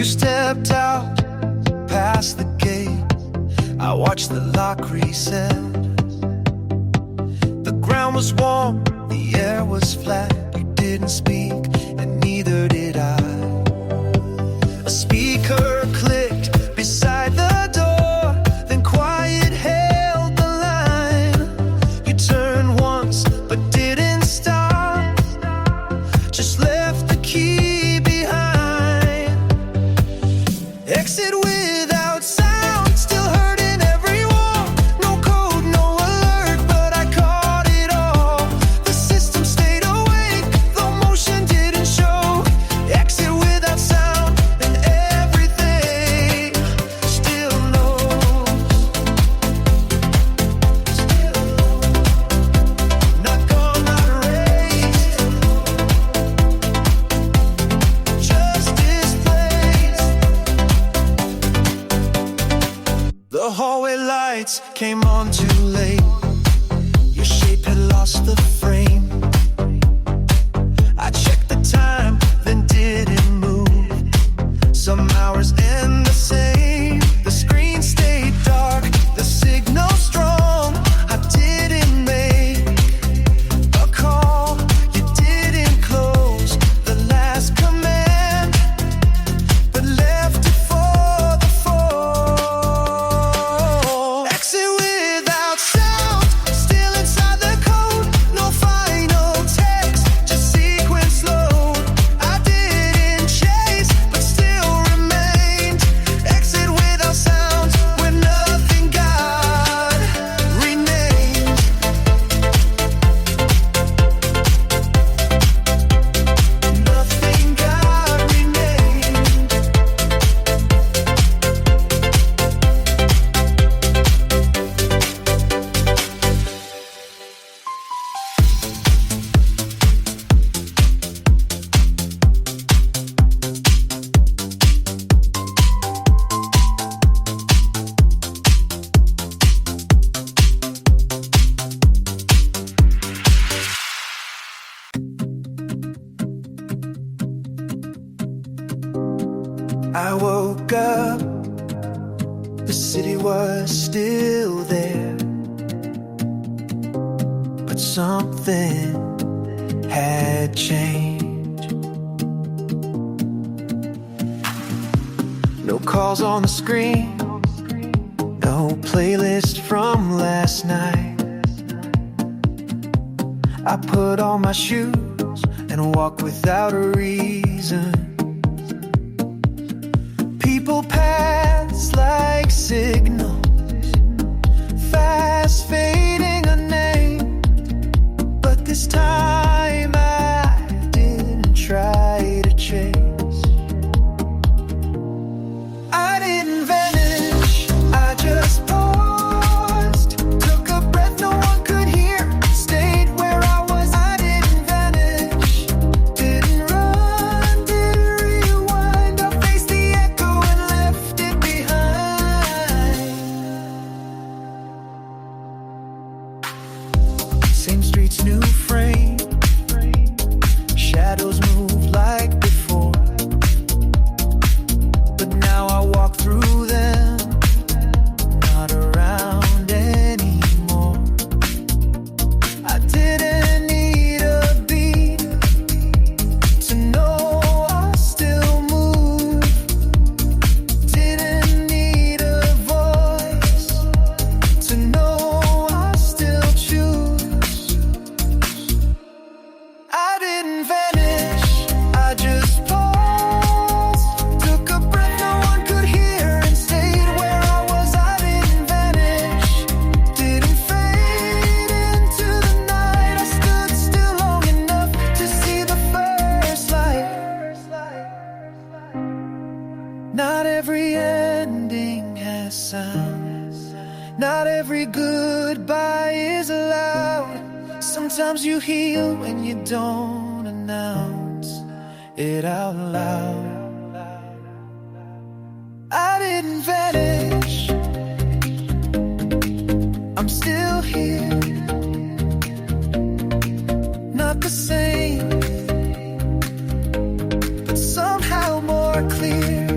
You stepped out past the gate. I watched the lock reset. The ground was warm, the air was flat. You didn't speak, and neither did I. A speaker clicked beside the door, then quiet held the line. You turned once, but didn't stop, just left the key behind. Exit without sound, still hurting every wall. No code, no alert, but I caught it all. The system stayed awake, though motion didn't show. Exit without sound, and everything still knows. Still not gone, not erased. Just displaced. The hallway lights came on too late. Your shape had lost the frame. I checked the time, then didn't move. Some hours end the same. The screen stayed dark, the signal strong. I didn't make a call. You didn't close the last command, but left it for the fall. Exit without sound, still inside the code. No final text, just sequence load. I didn't chase, but still remained. Exit without sound, where nothing got renamed. Nothing got renamed. I woke up, the city was still there, but something had changed. No calls on the screen, no playlist from last night. I put on my shoes and walked without a reason. People pass like signals, fast fading unnamed. But this time I didn't try to chase. I didn't vanish, I just paused. Took a breath no one could hear, stayed where I was. I didn't vanish, didn't run, didn't rewind. I faced the echo and left it behind. Same streets, new frame. Shadows move like before, but now I walk through them, not around anymore. I didn't need a beat to know I still move. Didn't need a voice to know I still choose. I didn't vanish, I just paused. Took a breath no one could hear and stayed where I was. I didn't vanish, didn't fade into the night. I stood still long enough to see the first light. Not every ending has sound. Not every goodbye is allowed. Sometimes you heal when you don't announce it out loud. I didn't vanish, I'm still here. Not the same, but somehow more clear.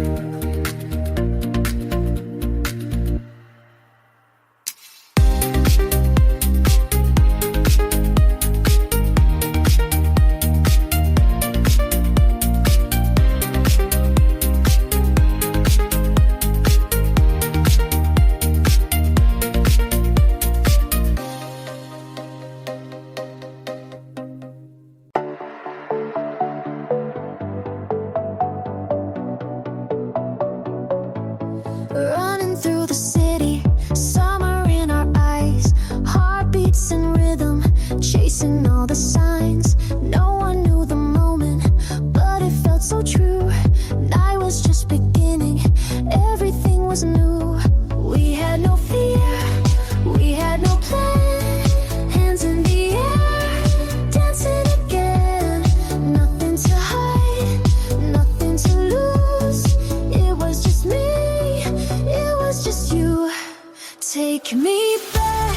Take me back,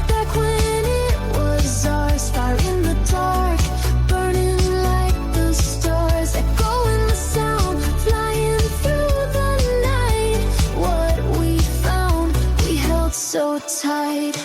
back when it was ours. Fire in the dark, burning like the stars. Echoing the sound, flying through the night. What we found, we held so tight.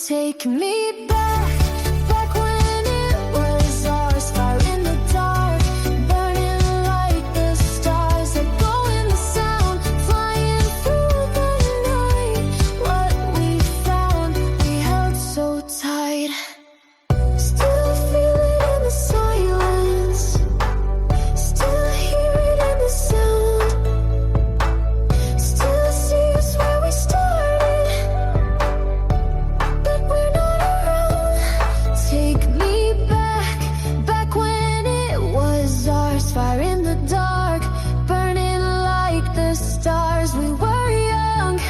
Take me back, back when it was ours. Fire in the dark, burning like the stars. Echoing the sound, flying through the night. What we found, we held so tight. Still feel it in the silence, still hear it in the sound. Still see us where we started. Take me back, back when it was ours. Fire in the dark, burning like the stars. We were young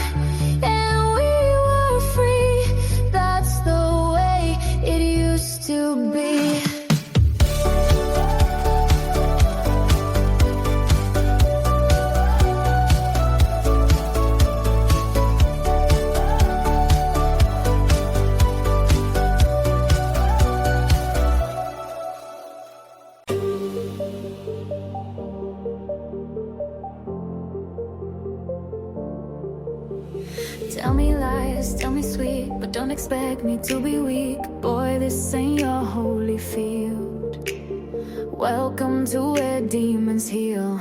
and we were free. That's the way it used to be. Tell me lies, tell me sweet, but don't expect me to be weak. Boy, this ain't your holy field. Welcome to where demons heal.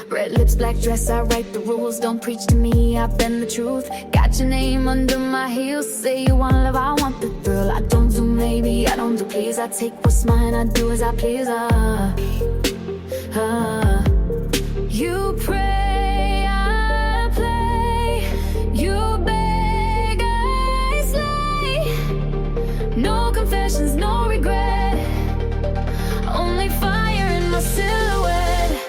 Red lips, black dress, I write the rules. Don't preach to me, I bend the truth. Got your name under my heels. Say you want love, I want the thrill. I don't do maybe, I don't do please. I take what's mine, I do as I please. You pray, I play. You beg, I slay. No confessions, no regret. Only fire in my silhouette.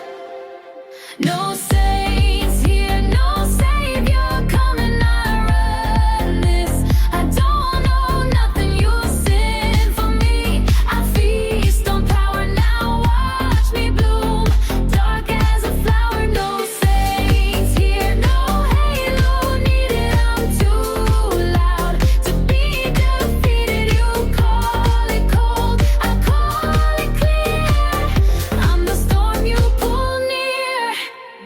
No saints here, no savior coming, I run this. I don't know nothing, you sin for me. I feast on power, now watch me bloom. Dark as a flower, no saints here, no halo needed. I'm too loud to be defeated. You call it cold, I call it clear. I'm the storm you pull near.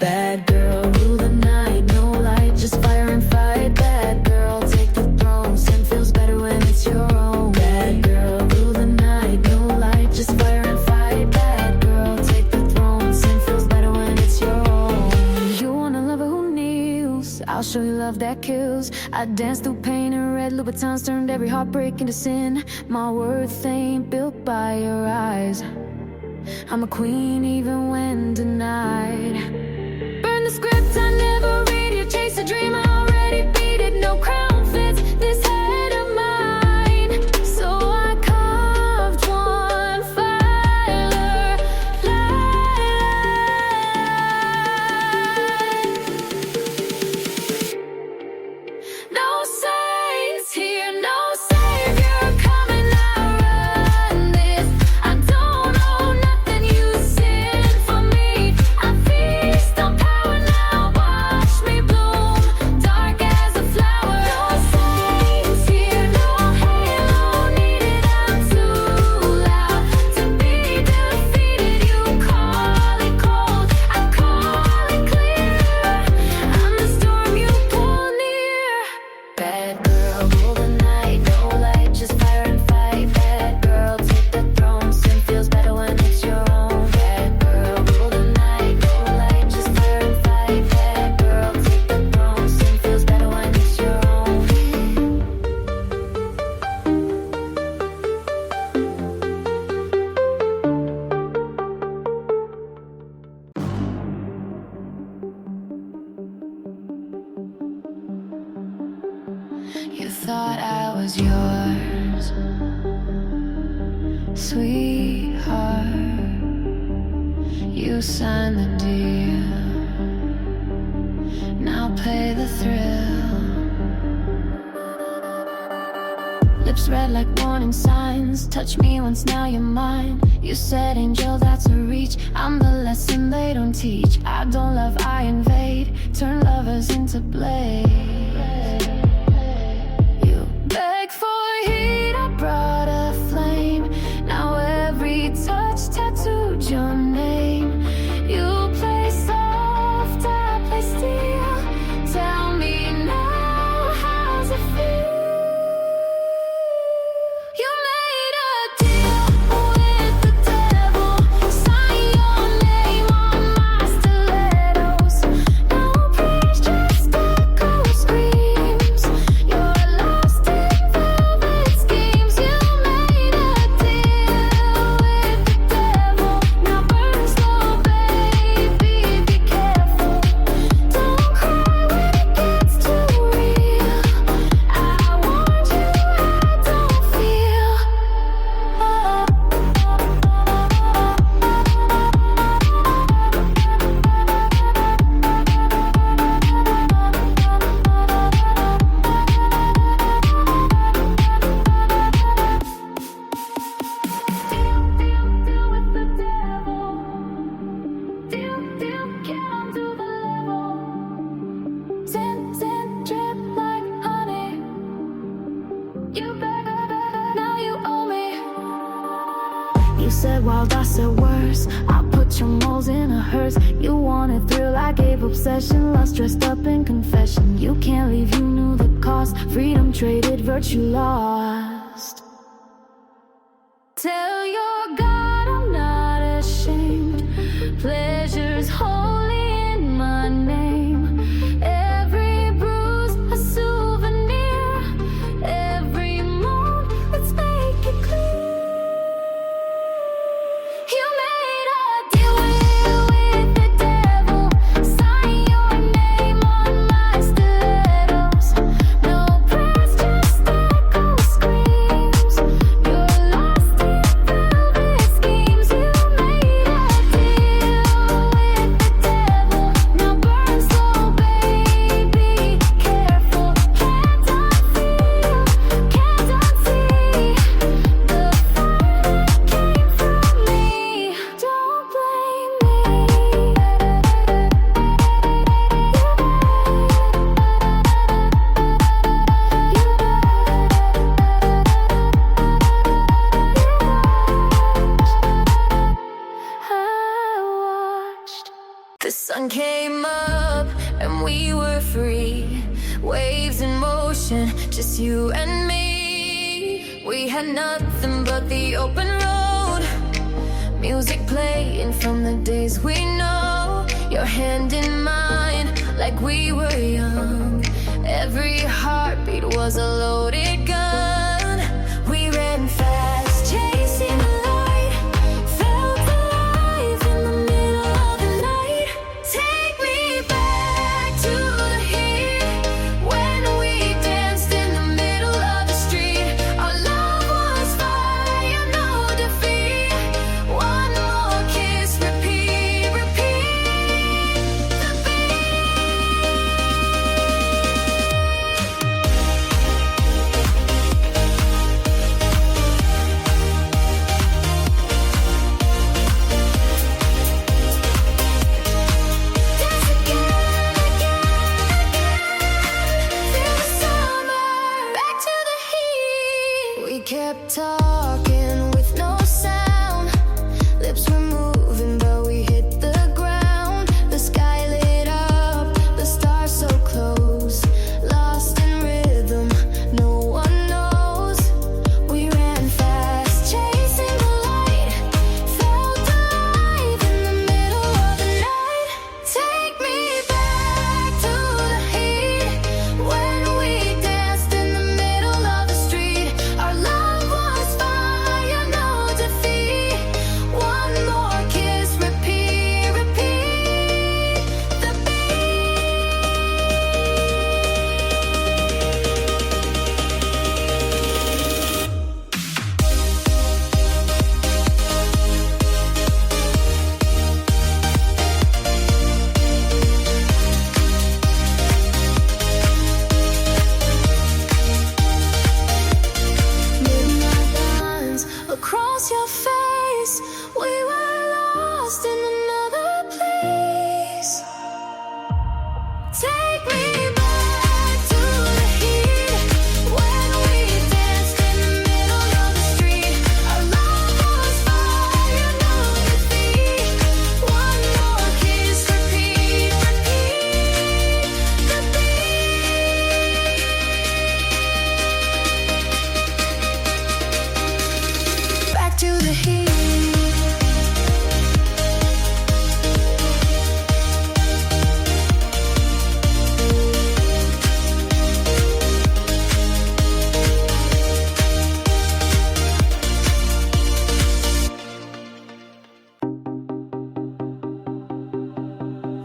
Bad girl, rule the night, no light, just fire and fight. Bad girl, take the throne, sin feels better when it's your own. Bad girl, rule the night, no light, just fire and fight. Bad girl, take the throne, sin feels better when it's your own. You want a lover who kneels, I'll show you love that kills. I danced through pain and red Louboutins, turned every heartbreak into sin. My worth ain't built by your eyes. I'm a queen even when denied. Burn the script, I never read it. Chase a dream, I already beat it. No crown fits this head of mine. So I carved one fire line. No saints here, no savior coming, I run this. I don't know nothing, you sin for me. I feast on power, now watch me bloom. You signed the deal. Now pay the thrill. Lips red like warning signs. Touch me once, now you're mine. You said angel, that's a reach. I'm the lesson they don't teach. I don't love, I invade. Turn lovers into blades. You beg for heat, I brought a flame. Now every touch tattooed your name. You play soft, I play steel. Tell me now, how's it feel? You made a deal with the devil. Sign your name on my stilettos. No praise, just echo screams. You're lost in velvet schemes. You made a deal with the devil. Now burn slow, baby, be careful. Don't cry when it gets too real. I warned you, I don't feel. Deal with the devil. Deal, get onto the level. Sin, drip like honey. You better, now you owe me. You said wild, I said worse. I put your moles in a hearse. You wanted thrill, I gave obsession. Lost dressed up in confession. You can't leave, you knew the cost. Freedom traded, virtue lost. Tell your God I'm not ashamed. Pleasure's holy in my name. Every bruise a souvenir. Every moan, let's make it clear. You made a deal with the devil. Sign your name on my stilettos. No prayers, just echo screams. You're lost in velvet schemes. You made a deal with the devil. Now burn slow, baby, careful. Can't unfeel, can't unsee the fire that came from me. Don't blame me. I watched. The sun came up and we were free. Waves in motion, just you and me. We had nothing but the open road. Music playing from the days we know. Your hand in mine, like we were young. Every heartbeat was a loaded gun. We ran fast, chasing the light. Felt alive in the middle of the night. Take me back to the heat. When we danced in the middle of the street. Our love was fire, no defeat. One more kiss, repeat, repeat. The beat.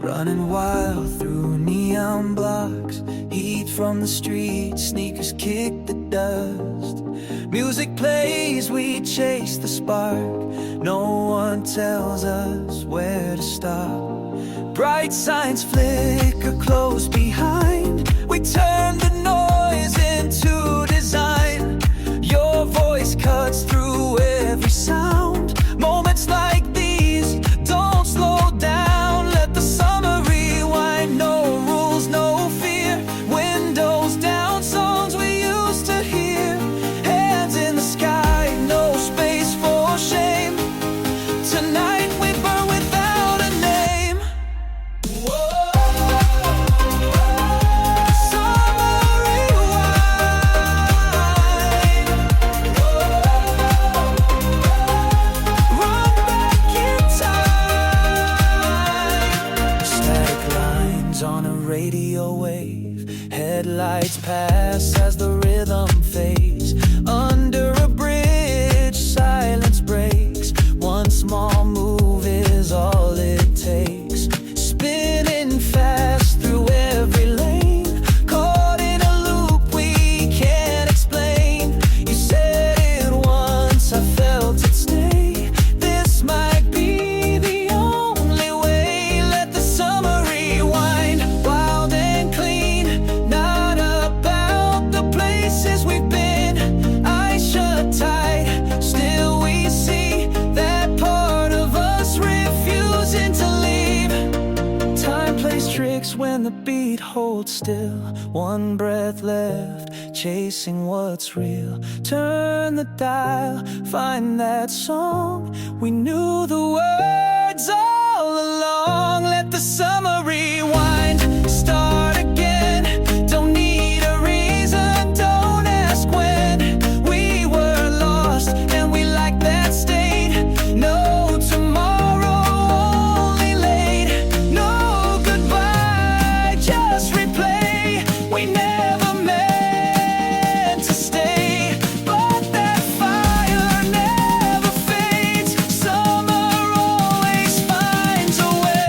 running wild through neon blocks. Heat from the street, sneakers kick the dust. Music plays, we chase the spark. No one tells us where to stop. Bright signs flicker close behind. We turn the noise into design. Your voice cuts through every sound. Moments like these, don't slow down. Let the summer rewind. No rules, no fear. Windows down, songs we used to hear. Hands in the sky, no space for shame. Tonight we burn without a name. Summer rewind. Run back in time. Static lines on a radio wave. Headlights pass as the rhythm fades. Under a bridge, silence breaks. One small move is all it takes. Spinning fast through every lane. Caught in a loop we can't explain. You said it once, I felt it stay. This might be the only way. Let the summer rewind. Wild and clean, not about the places we've been. Eyes shut tight, still we see that part of us refusing to leave. Time plays tricks when the beat holds still. One breath left, chasing what's real. Turn the dial, find that song. We knew the words all along. Let the summer rewind, start again. Don't need a reason, don't ask when. We were lost and we like that state. No tomorrow, only late. No goodbye, just replay. We never meant to stay, but that fire never fades. Summer always finds a way.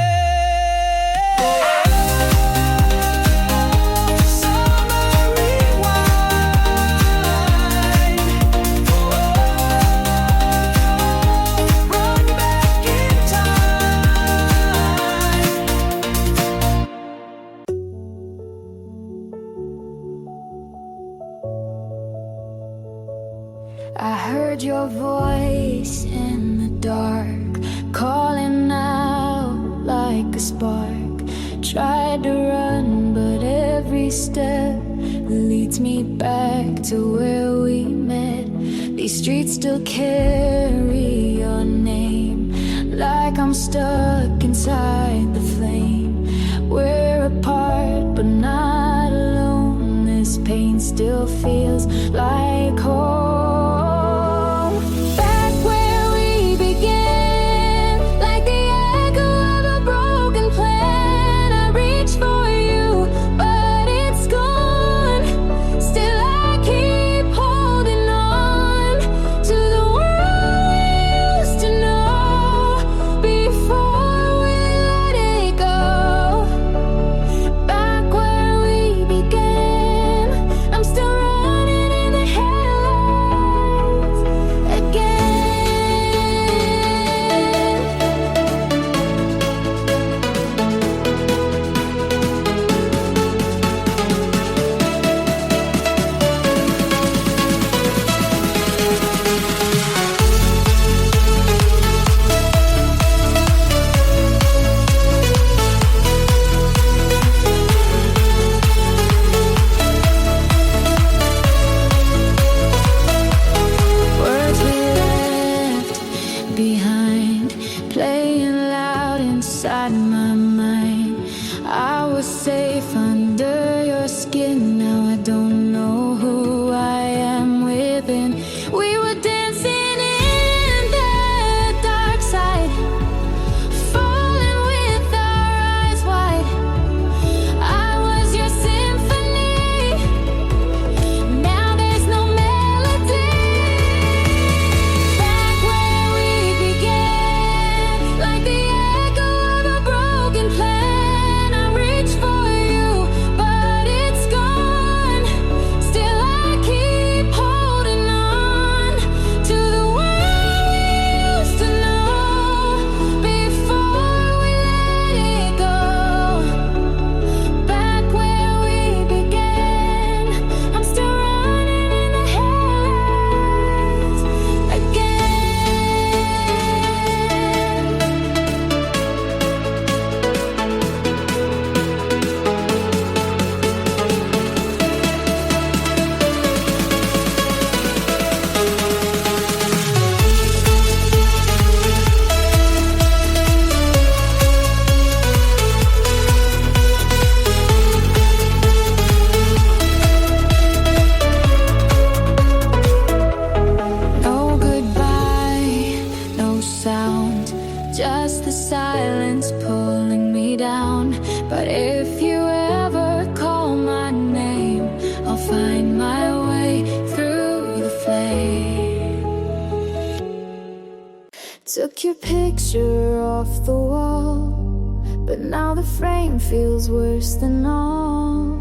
Summer rewind. Run back in time. I heard your voice in the dark, calling out like a spark. Tried to run, but every step leads me back to where we met. These streets still carry your name, like I'm stuck inside the flame. We're apart, but not alone. This pain still feels like home. Back where we began, like the echo of a broken plan. I reach for you, but it's gone. Still I keep holding on to the world we used to know before we let it go. Back where we began, I'm still running in the headlights again. Words we left behind, playing loud inside my mind. I was safe under your skin. Now I don't know who I am within. We were dancing in the dark side, falling with our eyes wide. I was your symphony. Now there's no melody. Back where we began, like the echo of a broken plan. just the silence pulling me down. But if you ever call my name, I'll find my way through the flame. Took your picture off the wall, but now the frame feels worse than all.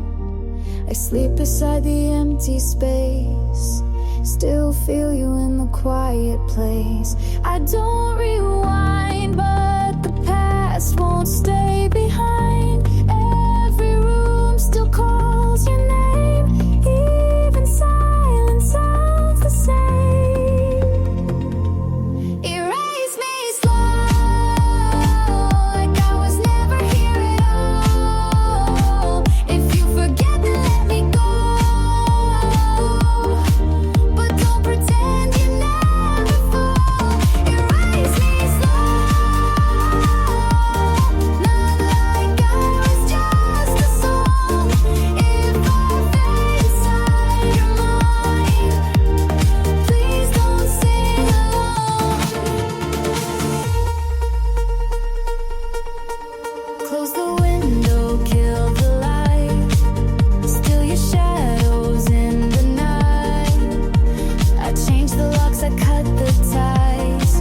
I sleep beside the empty space, still feel you in the quiet place. I don't rewind, but the past won't stay behind. Every room still calls your name, even silence sounds the same. Erase me slow, like I was never here at all. If you forget, then let me go, but don't pretend you never fall. Erase me slow, not like I was just a song. If I fade inside your mind, please don't sing along. Close the window, kill the light, still your shadows in the night. I changed the locks, I cut the ties,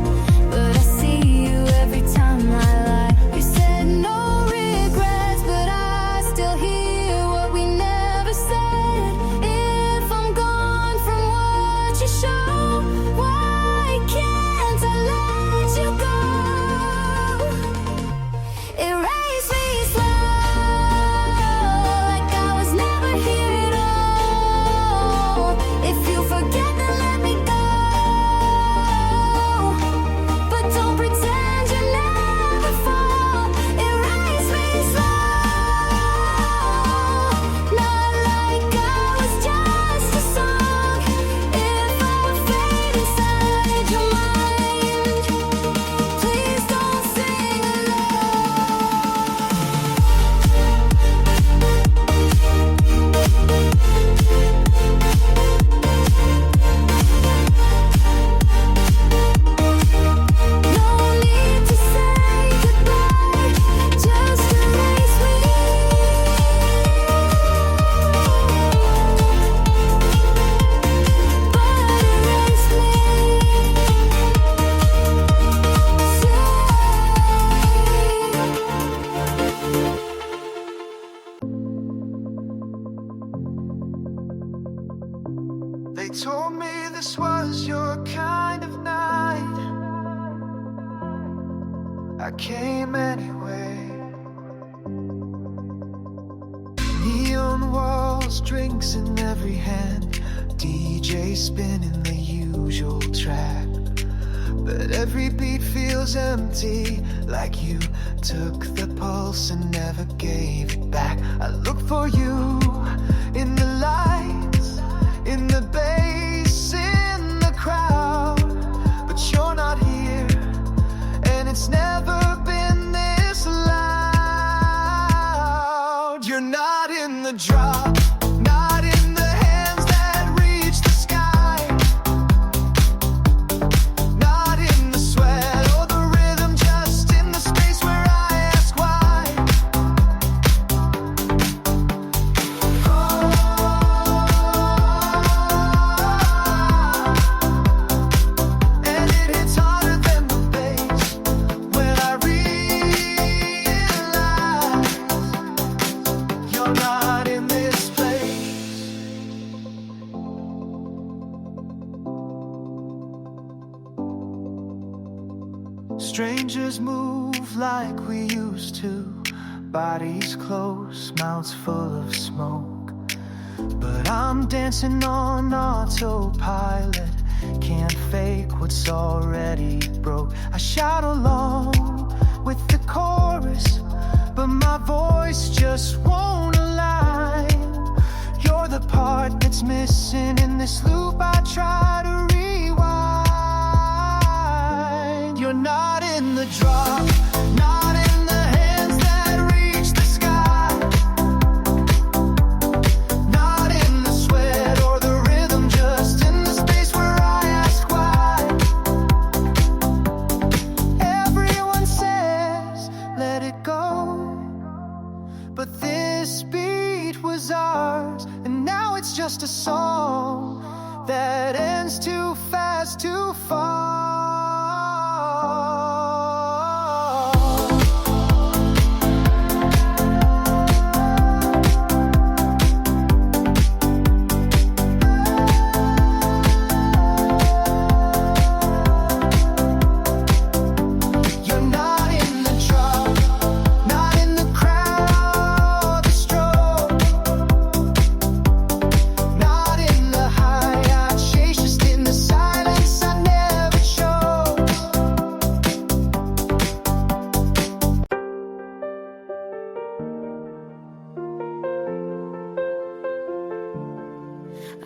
but I see you every time I lie. You said no regrets, but I still hear what we never said. If I'm gone from what you show, why can't I let you go? Erase me slow, like I was never here at all. If you forget, then let me go, but don't pretend you never fall. Erase me slow, not like I was just a song. If I fade inside your mind, please don't sing No need to say goodbye, just erase me. But erase me. They told me this was your kind of night. I came anyway. Neon walls, drinks in every hand, DJ spinning the usual track. But every beat feels empty, like you took the pulse and never gave it back. I look for you in the lights, in the bass, in the crowd, but you're not here, and it's never been this loud. You're not in the drop, not in the hands that reach the sky, not in the sweat or the rhythm, just in the space where I ask why. And it hits harder than the bass when I realize you're not in this place. Strangers move like we used to, bodies close, mouths full of smoke. But I'm dancing on autopilot, can't fake what's already broke. I shout along with the chorus, but my voice just won't align. You're the part that's missing in this loop I try to rewind. You're not in the drop, not in the hands that reach the sky, not in the sweat or the rhythm, just in the space where I ask why. Everyone's just a song that ends too fast to fall.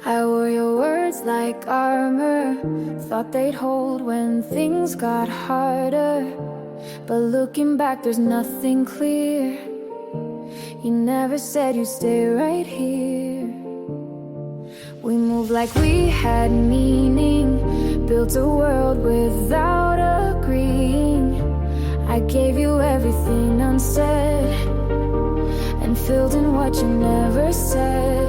I wore your words like armor, thought they'd hold when things got harder. But looking back, there's nothing clear. You never said you'd stay right here. We moved like we had meaning, built a world without agreeing. I gave you everything unsaid, and filled in what you never said.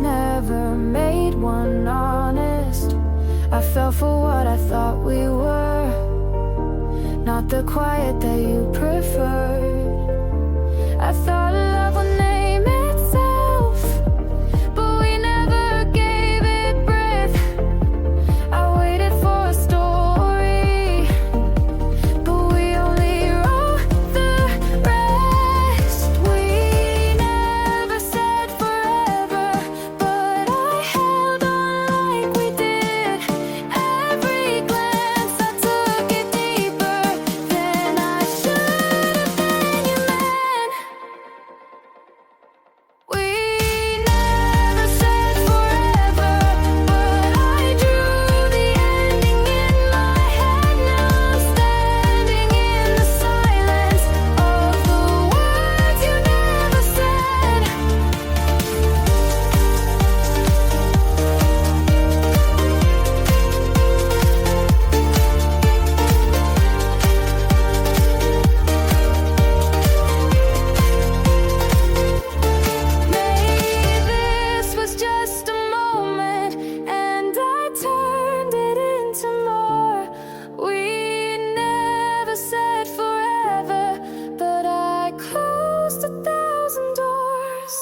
Never made one honest. I fell for what I thought we were, not the quiet that you preferred. I thought love would name itself, but we never gave it breath. I waited for a story, but we only wrote the rest. We never said forever, but I held on like we did. Every glance I took it deeper than I should have been your man. We never said forever, but I drew the ending in my head. Now I'm standing in the silence of the words you never said. Maybe this was just a moment, and I turned it into more. We never said forever, but I closed 1,000 doors.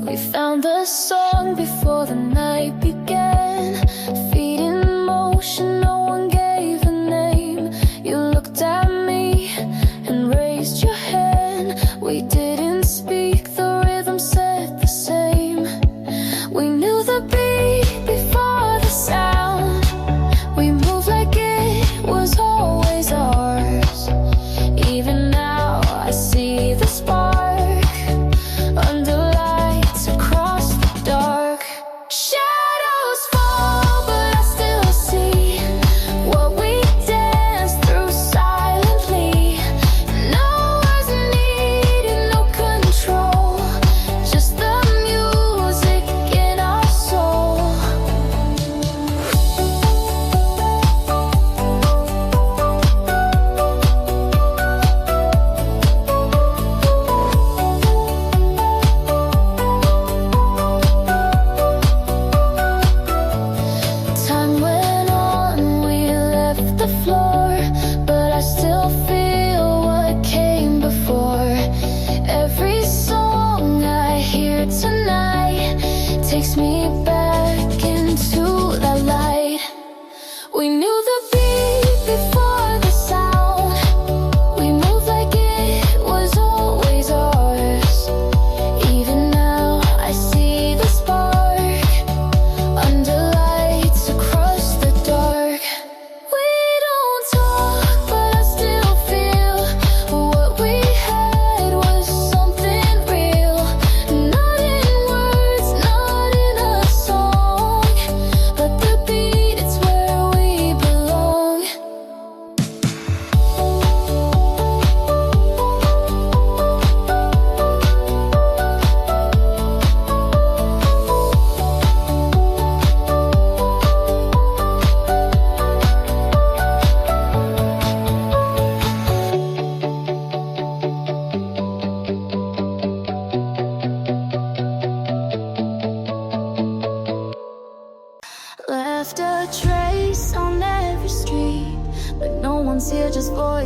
We found the song before the night began, feet in motion, no one gave a name. You looked at me and raised your hand. We didn't speak, the rhythm said the same. We knew the beat before the sound. We moved like it was always ours. Even now I see the spark under lights across the dark. Shadows fall, but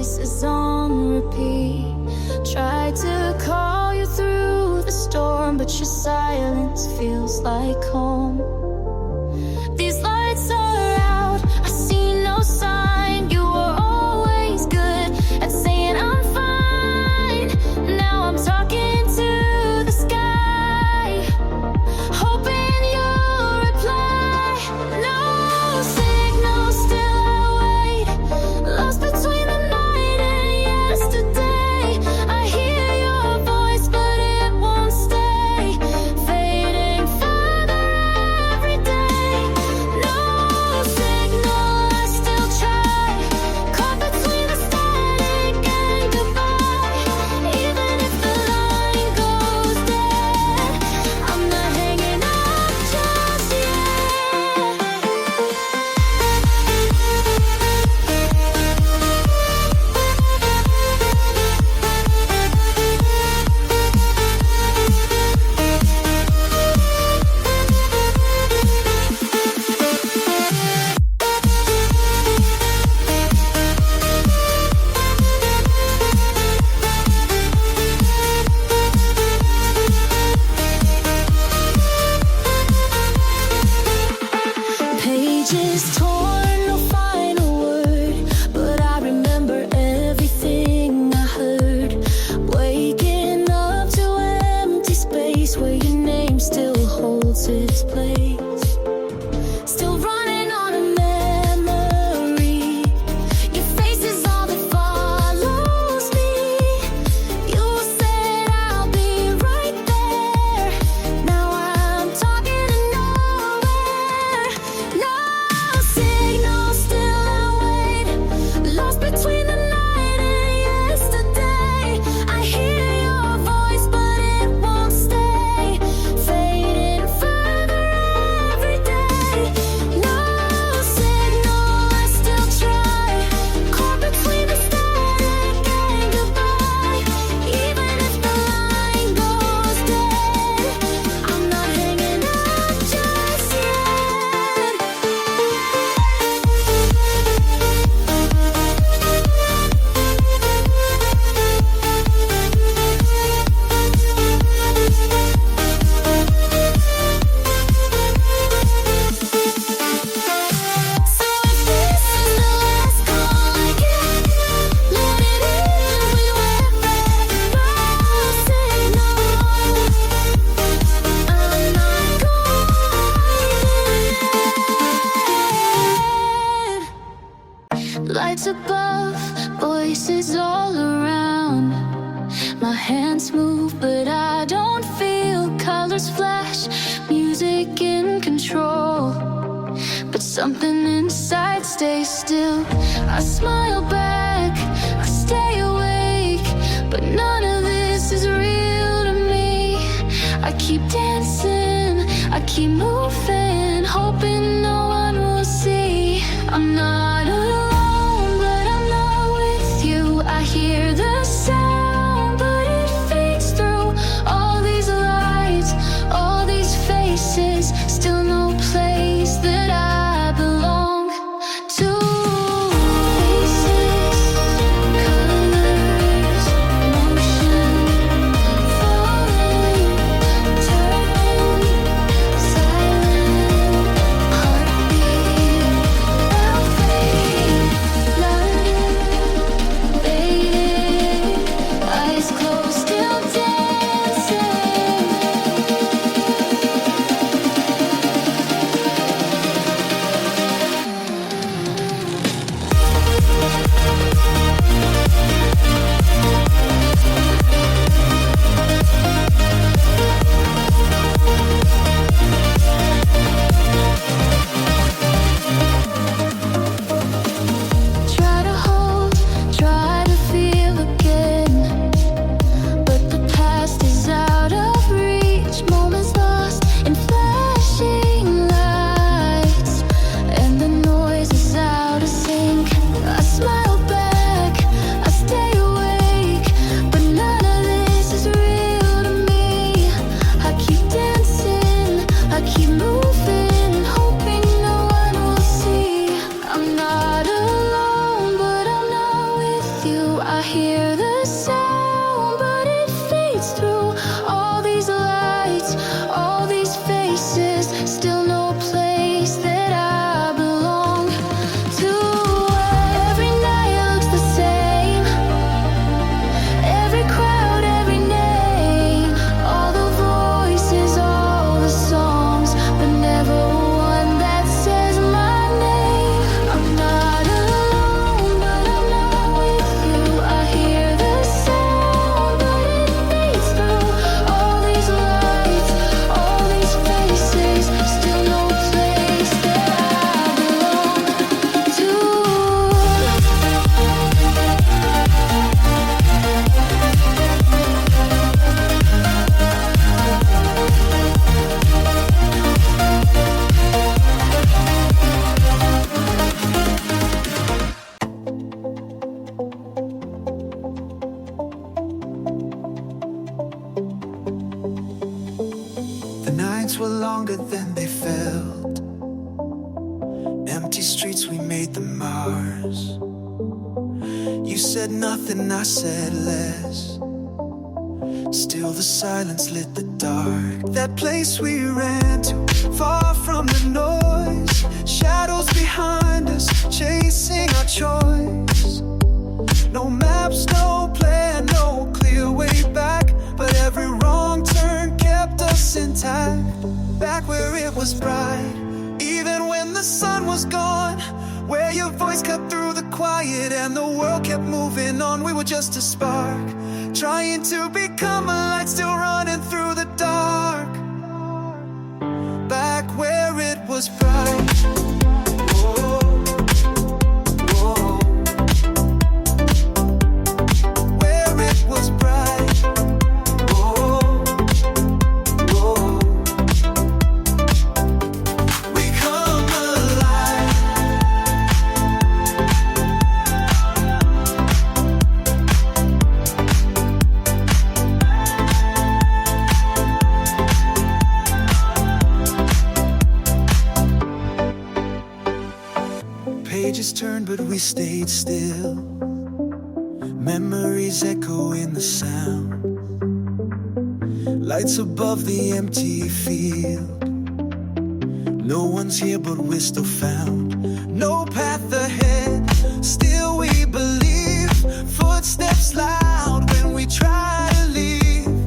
voices on repeat. Tried to call you through the storm, but your silence feels like home. These lights are out, I see no sign. You were always good at saying I'm fine. Now I'm talking to the sky, hoping you'll reply. No signal, still I wait, lost between the night and yesterday. I hear your voice, but it won't stay, fading further every day. No signal, I still try, caught between the static and goodbye. Even if the line goes dead, I'm not hanging up just yet. Pages torn, no final word, but I remember everything I heard. Waking up to empty space where your name still holds its place. Still running on a memory. Your face is all that follows me. You said I'll be right there. Now I'm talking to nowhere. No signal, still I wait, lost between the night and yesterday. I hear your voice, but it won't stay, fading further every day. No signal, I still try, caught between the static and goodbye. Even if the line goes dead, I'm not hanging up just yet. So if this is the last call I get, let it in with whatever signal. I'm not going. Lights above, voices all around. My hands move, but I don't feel. Colors flash, music in control, but something inside stays still. I smile back, I stay awake, but none of this is real to me. I keep dancing, I keep moving, hoping no one will see. I'm not alone, but I'm not with you. I hear the sound, but it fades through all these lights, all these faces. Still no place that I belong to. Faces, colors, motion, falling, turning, silent, heartbeat, now fade. nights were longer than they felt. Empty streets, we made them ours. You said nothing, I said less. Still the silence lit the dark. That place we ran to, far from the noise. Shadows behind us, chasing our choice. No maps, no plan, no clear way back. But every wrong turn kept us intact. Back where it was bright, even when the sun was gone. Where your voice cut through the quiet and the world kept moving on. We were just a spark, trying to become a light, still running through the dark. Back where it was bright. Whoa, whoa. Where it was bright. Whoa, whoa. We come alive. Pages turned, but we stayed still. Memories echo in the sound. Lights above the empty field. No one's here, but we're still found. No path ahead, still we believe. Footsteps loud when we try to leave.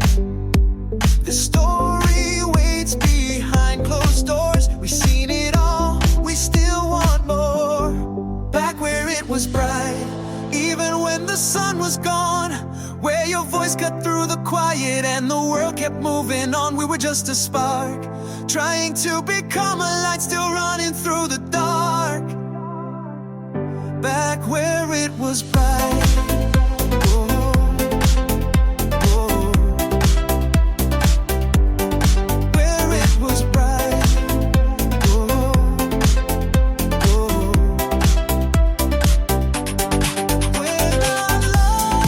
This story waits behind closed doors. We've seen it all, we still want more. Back where it was bright, even when the sun was gone. Where your voice cut through the quiet and the world kept moving on. We were just a spark, trying to become a light, still running through the dark. Back where it was bright. Whoa, whoa. Where it was bright. Whoa, whoa. When our lost,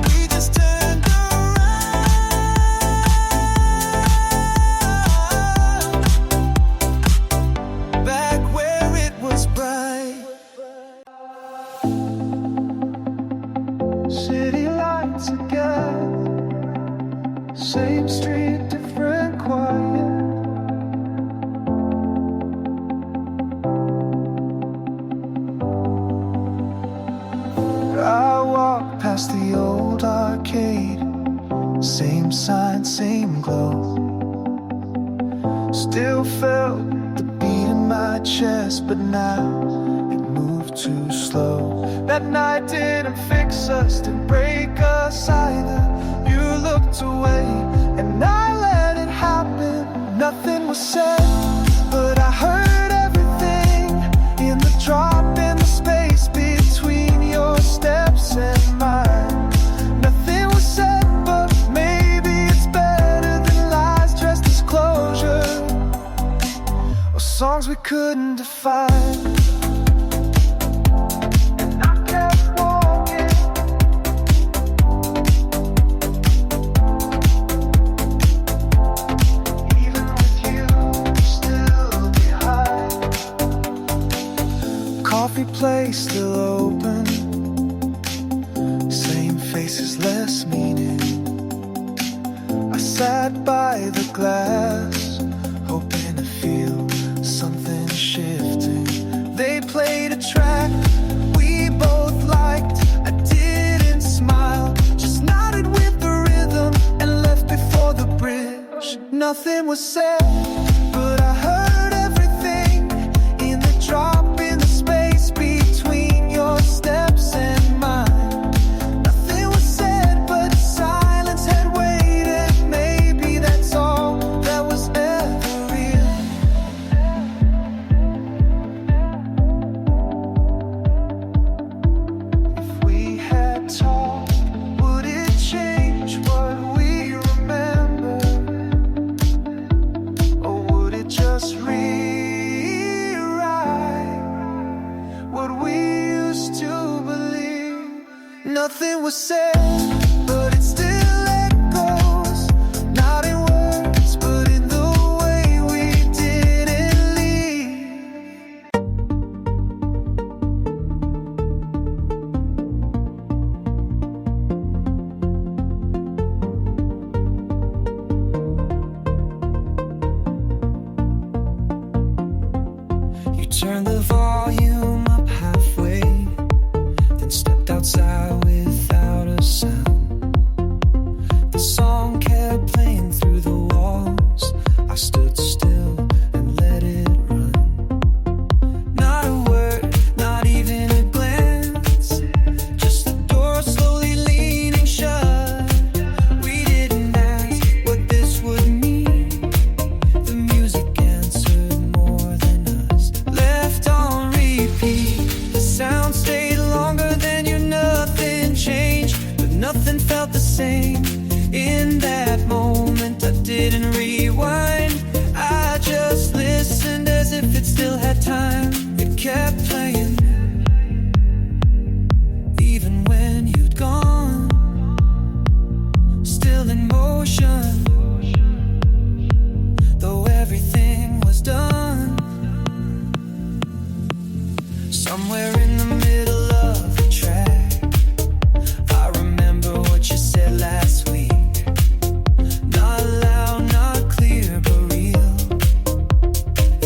we just turned around. Back where it was bright. City lights again. Same street, different quiet. I walk past the old arcade. Same sign, same glow. Still felt the beat in my chest, but now it moved too slow. That night didn't fix us, didn't break us either. You looked away and I let it happen. Nothing was said, but I heard everything. In the drop, in the space between your steps and mine. Nothing was said, but maybe it's better than lies dressed as closure, or songs we couldn't define. And I kept walking, even with you still behind. Coffee place still open. Same faces, less meaning. I sat by the glass, hoping to feel something shifting. They played a track we both liked. I didn't smile, just nodded with the rhythm and left before the bridge. Nothing was said, but I heard everything. In the drop, in the space between your steps and mine. Nothing was said, but silence had waited. Maybe that's all that was ever real. If we had talked, would it change what we remember? Or would it just rewrite what we used to believe? Nothing was said, felt the same. In that moment I didn't rewind, I just listened as if it still had time. It kept playing even when you'd gone, still in motion, though everything was done. Somewhere in the middle of the track, I remember what you said last week. Not loud, not clear, but real.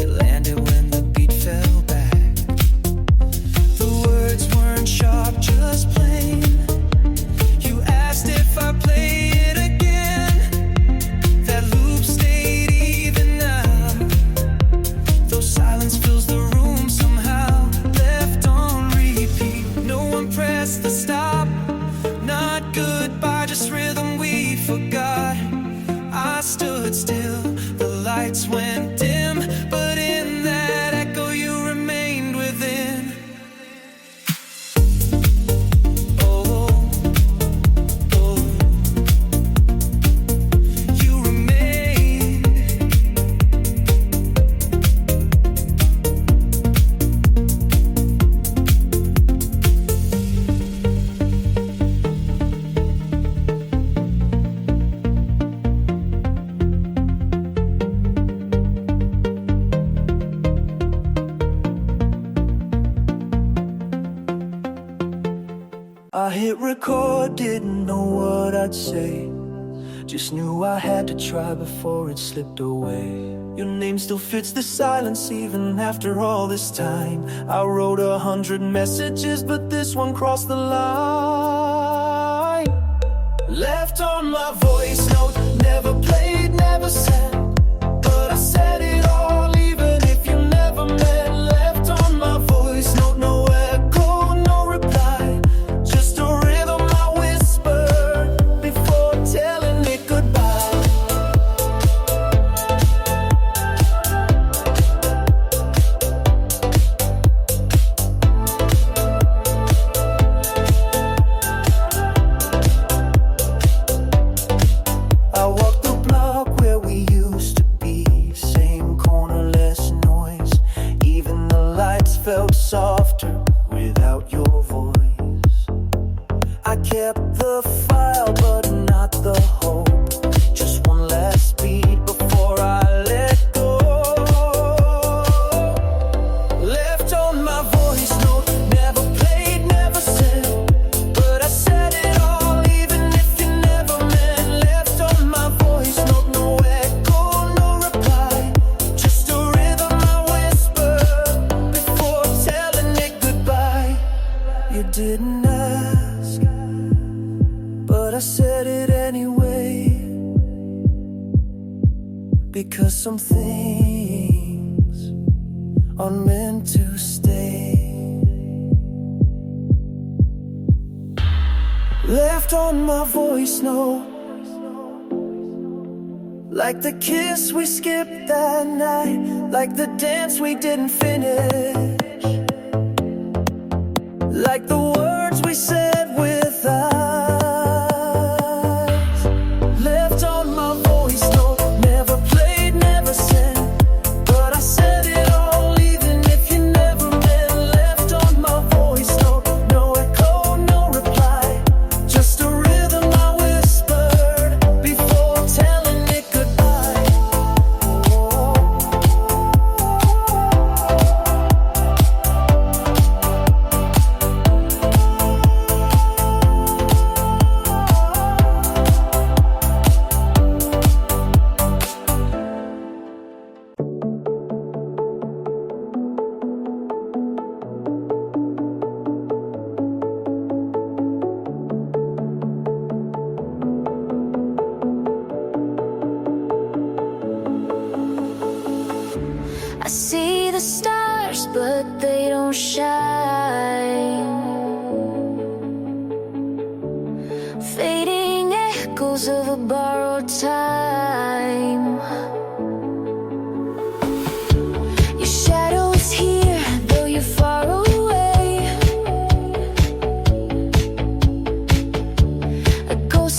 It landed when the beat fell back. The words weren't sharp, just plain. You asked if I play it again. That loop stayed even now, though silence fills the room somehow. Left on repeat, no one pressed the stop. Not goodbye, just rhythm we forgot. I stood still, the lights went dim, but in that echo you remained within. Oh, oh, you remained. I hit record, didn't know what I'd say. Just knew I had to try before it slipped away. Your name still fits the silence even after all this time. I wrote 100 messages, but this one crossed the line. Left on my voice note, never played, never sent, but I said it all even if you never meant. Left on my voice note, no echo, no reply, just a rhythm I whispered before telling it goodbye. I walked the block where we used to be, same corner, less noise. Even the lights felt softer without your voice. I kept the file but not the hope, just one last beat before I let go. Left on my voice note, never played, never sent, but I said it all even if you never meant. Left on my voice note, no echo, no reply, just a rhythm I whispered before telling it goodbye. You didn't ask, but I said it anyway, because some things are meant to stay. Left on my voice note, like the kiss we skipped that night, like the dance we didn't finish, like the words we said with eyes. Left on my voice note, never played, never sent, but I said it all even if you never meant. Left on my voice note, no echo, no reply, just a rhythm I whispered before telling it goodbye. I see the stars, but they don't shine. Fading echoes of a borrowed time. Your shadow is here, though you're far away. A ghost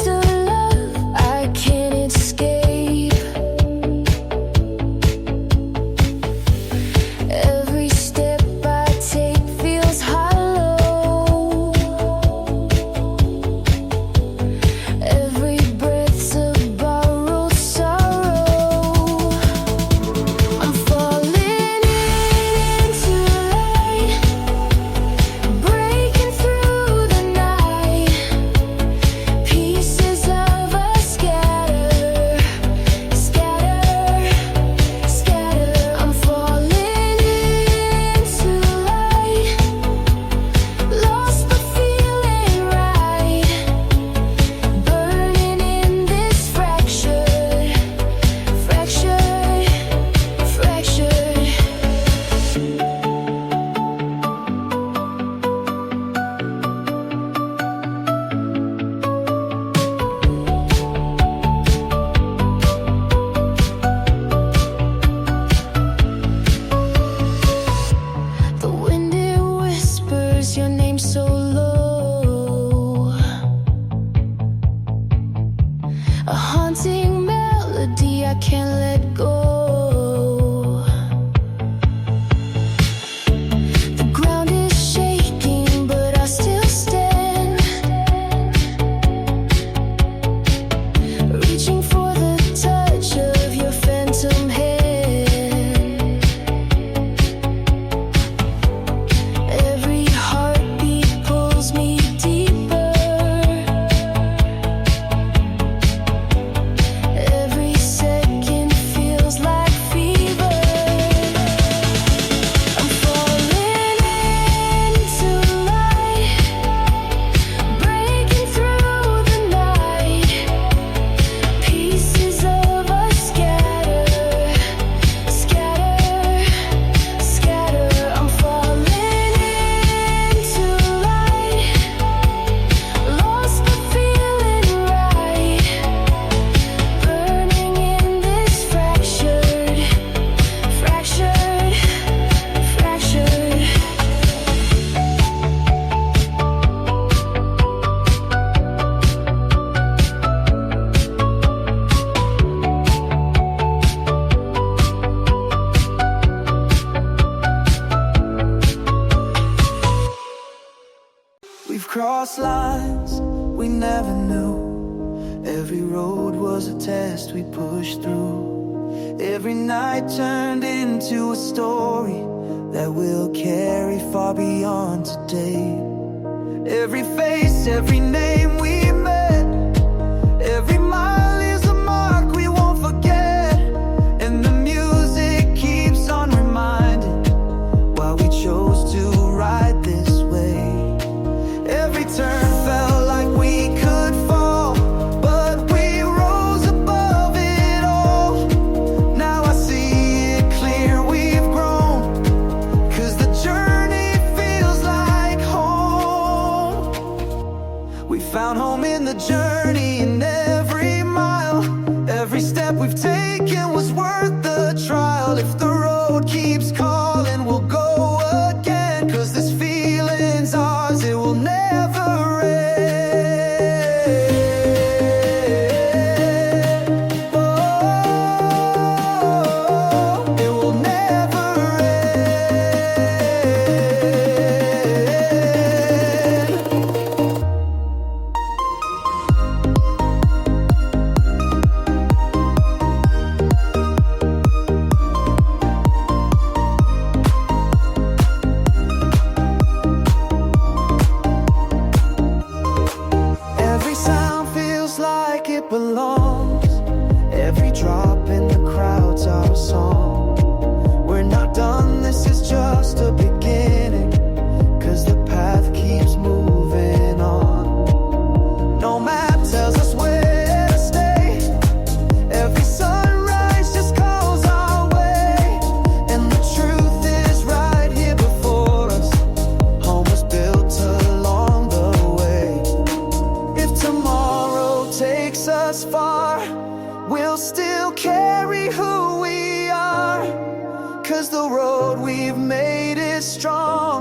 We've crossed lines we never knew. Every road was a test we pushed through. Every night turned into a story that we'll carry far beyond today. Every face, every name we met, every mile is a mark we won't forget. And the music keeps on reminding why we chose to ride this way. Every turn felt like we could fall, but we rose above it all. Now I see it clear, we've grown, 'cause the journey feels like home. We found home in the journey, and every mile, every step we've taken was worth the trial. If the road keeps calling, we'll go again, 'cause this feeling's ours, it will never end. Oh, it will never end. Every sound feels like it belongs. Every drop in the crowd's our song. We're not done, this is just a beginning, 'cause the path keeps moving on. No map tells us where to stay. Every sunrise just calls our way. And the truth is right here before us. Home was built along the way. If tomorrow takes us far, we'll still carry who we are. 'Cause the road we've made is strong,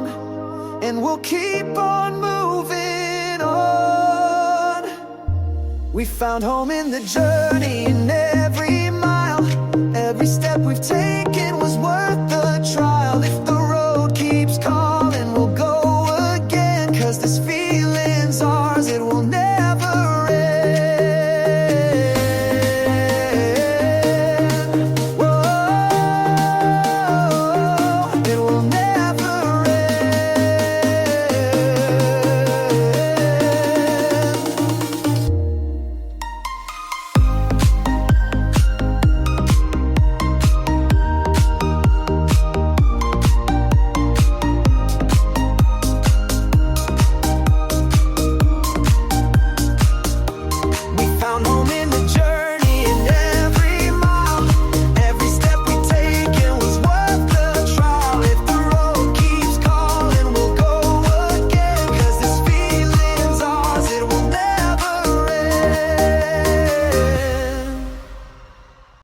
and we'll keep on moving on. We found home in the journey, and every mile, every step we've taken was worth the trial. If the road keeps calling, we'll go again, 'cause this